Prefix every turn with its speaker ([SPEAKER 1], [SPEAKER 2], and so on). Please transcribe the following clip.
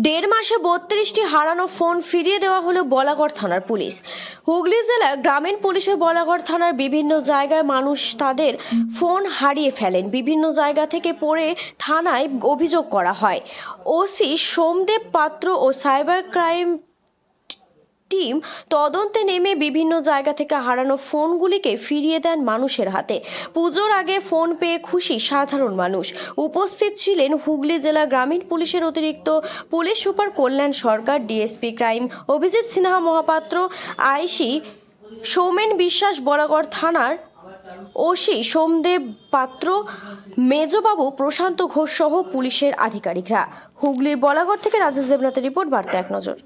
[SPEAKER 1] দেড় মাসে 32টি হারানো ফোন ফিরিয়ে দেওয়া হলো বলাগড় থানার পুলিশ। হুগলি জেলার গ্রামীণ পুলিশের বলাগড় থানার বিভিন্ন জায়গায় মানুষ তাদের ফোন হারিয়ে ফেলেন। বিভিন্ন জায়গা থেকে পড়ে থানায় অভিযোগ করা হয়। ওসি সোমদেব পাত্র ও সাইবার ক্রাইম টিম তদন্তে নেমে বিভিন্ন জায়গা থেকে হারানো ফোনগুলিকে ফিরিয়ে দেন মানুষের হাতে। পুজোর আগে ফোন পেয়ে খুশি সাধারণ মানুষ। উপস্থিত ছিলেন হুগলি জেলা গ্রামীণ পুলিশের অতিরিক্ত পুলিশ সুপার কল্যাণ সরকার, ডিএসপি ক্রাইম অভিজিৎ সিনহা মহাপাত্র, আইসি সৌমেন বিশ্বাস, বলাগড় থানার ওসি সোমদেব পাত্র, মেজবাবু প্রশান্ত ঘোষ সহ পুলিশের আধিকারিকরা। হুগলির বলাগড় থেকে রাজেশ দেবনাথের রিপোর্ট, বার্তা এক নজর।